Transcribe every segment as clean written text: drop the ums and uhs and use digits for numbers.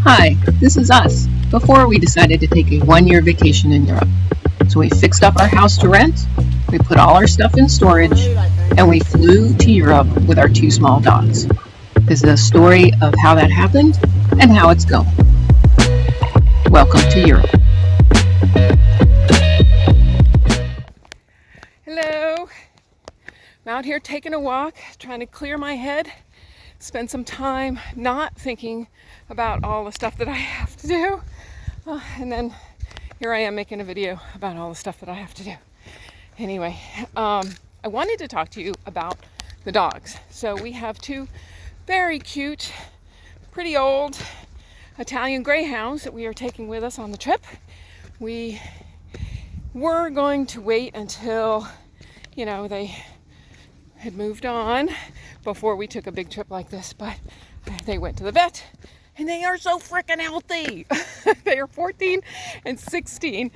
Hi, this is us, before we decided to take a one-year vacation in Europe. So we fixed up our house to rent, we put all our stuff in storage, and we flew to Europe with our two small dogs. This is a story of how that happened and how it's going. Welcome to Europe. Hello, I'm out here taking a walk, trying to clear my head, spend some time not thinking about all the stuff that I have to do. And then here I am making a video about all the stuff that I have to do. Anyway, I wanted to talk to you about the dogs. So we have two very cute, pretty old Italian Greyhounds that we are taking with us on the trip. We were going to wait until, they had moved on before we took a big trip like this, but they went to the vet and they are so freaking healthy. They are 14 and 16,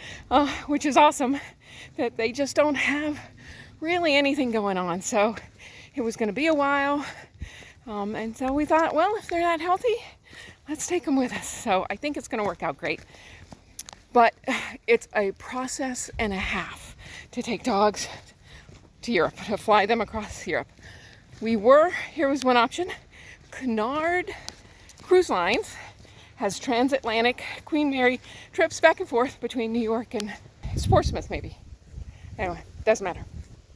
which is awesome that they just don't have really anything going on. So it was going to be a while. And so we thought, well, if they're that healthy, let's take them with us. So I think it's going to work out great. But it's a process and a half to take dogs to Europe, to fly them across Europe. Here was one option. Cunard Cruise Lines has transatlantic Queen Mary trips back and forth between New York and Portsmouth, maybe. Anyway, doesn't matter.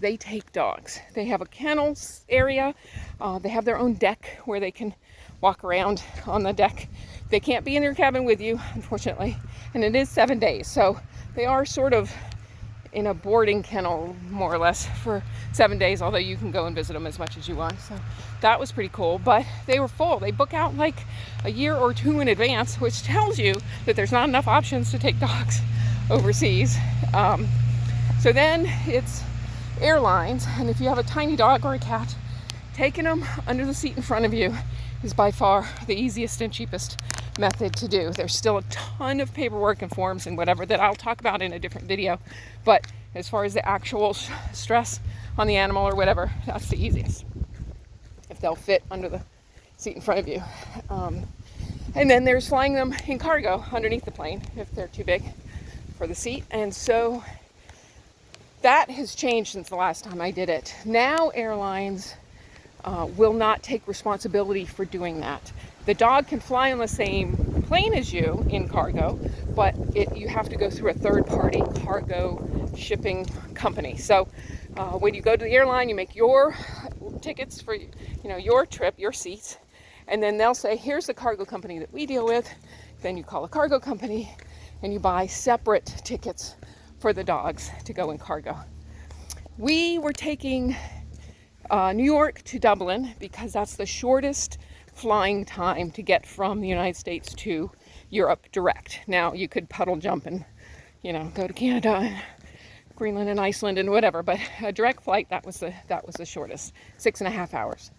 They take dogs. They have a kennels area. They have their own deck where they can walk around on the deck. They can't be in your cabin with you, unfortunately, and it is 7 days. So they are sort of in a boarding kennel, more or less, for 7 days, although you can go and visit them as much as you want. So that was pretty cool, but they were full. They book out like a year or two in advance, which tells you that there's not enough options to take dogs overseas. So then it's airlines, and if you have a tiny dog or a cat, taking them under the seat in front of you is by far the easiest and cheapest method to do. There's still a ton of paperwork and forms and whatever that I'll talk about in a different video, but as far as the actual stress on the animal or whatever, that's the easiest, if they'll fit under the seat in front of you. And then there's flying them in cargo underneath the plane if they're too big for the seat. And so that has changed since the last time I did it. Now airlines will not take responsibility for doing that. The dog can fly on the same plane as you in cargo, but you have to go through a third-party cargo shipping company. So when you go to the airline, you make your tickets for your trip, your seats, and then they'll say, here's the cargo company that we deal with. Then you call a cargo company and you buy separate tickets for the dogs to go in cargo. We were taking New York to Dublin because that's the shortest flying time to get from the United States to Europe direct. Now you could puddle jump and go to Canada and Greenland and Iceland and whatever, but a direct flight, that was the shortest, 6.5 hours.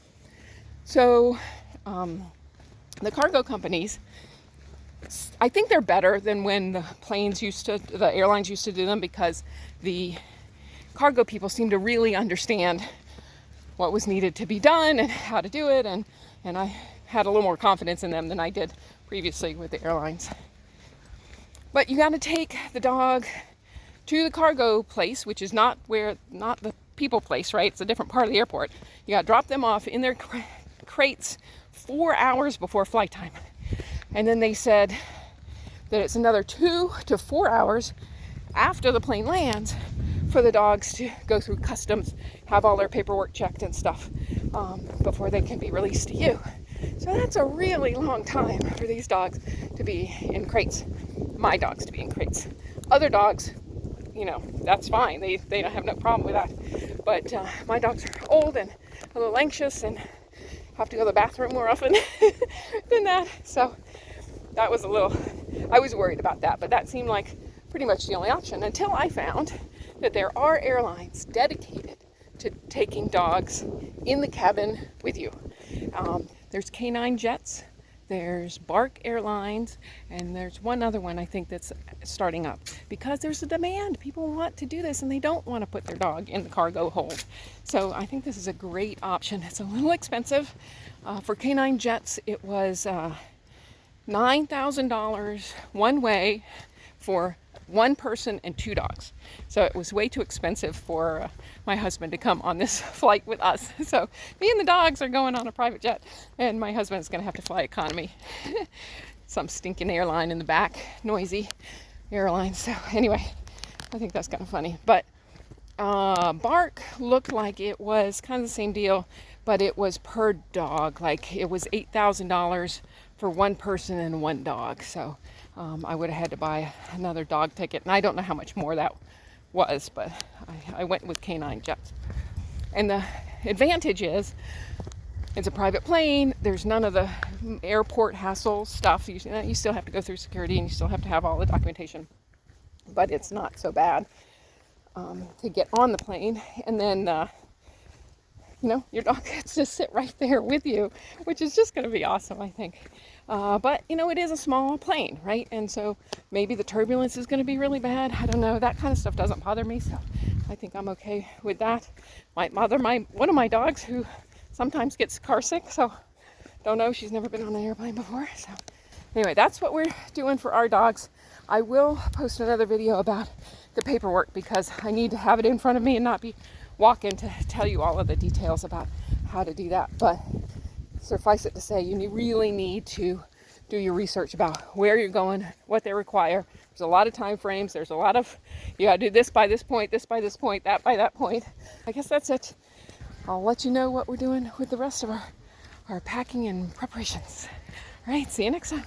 So the cargo companies, I think they're better than when the airlines used to do them, because the cargo people seem to really understand what was needed to be done and how to do it, and I had a little more confidence in them than I did previously with the airlines. But you got to take the dog to the cargo place, which is not the people place, right? It's a different part of the airport. You got to drop them off in their crates 4 hours before flight time. And then they said that it's another 2 to 4 hours after the plane lands for the dogs to go through customs, have all their paperwork checked and stuff before they can be released to you. So that's a really long time for these dogs to be in crates. My dogs to be in crates. Other dogs, that's fine. They don't have no problem with that. But my dogs are old and a little anxious and have to go to the bathroom more often than that. So that was I was worried about that, but that seemed like pretty much the only option until I found that there are airlines dedicated to taking dogs in the cabin with you. There's Canine Jets, there's Bark Airlines, and there's one other one I think that's starting up because there's a demand. People want to do this and they don't want to put their dog in the cargo hold. So I think this is a great option. It's a little expensive. For Canine Jets, it was $9,000 one way for one person and 2 dogs. So it was way too expensive for my husband to come on this flight with us. So me and the dogs are going on a private jet, and my husband's going to have to fly economy. Some stinking airline in the back, noisy airline. So anyway, I think that's kind of funny. But Bark looked like it was kind of the same deal, but it was per dog. Like it was $8,000 for one person and 1 dog. So I would have had to buy another dog ticket, and I don't know how much more that was, but I went with Canine Jets. And the advantage is it's a private plane. There's none of the airport hassle stuff. You still have to go through security, and you still have to have all the documentation, but it's not so bad to get on the plane. And then your dog gets to sit right there with you, which is just going to be awesome, I think. But it is a small plane, right? And so maybe the turbulence is going to be really bad. I don't know. That kind of stuff doesn't bother me, so I think I'm okay with that. Might bother one of my dogs, who sometimes gets car sick, so don't know. She's never been on an airplane before. So anyway, that's what we're doing for our dogs. I will post another video about the paperwork, because I need to have it in front of me and not be walking to tell you all of the details about how to do that. But suffice it to say, you really need to do your research about where you're going, what they require. There's a lot of time frames. There's a lot of, you gotta do this by this point, this by this point, that by that point. I guess that's it. I'll let you know what we're doing with the rest of our packing and preparations. All right, see you next time.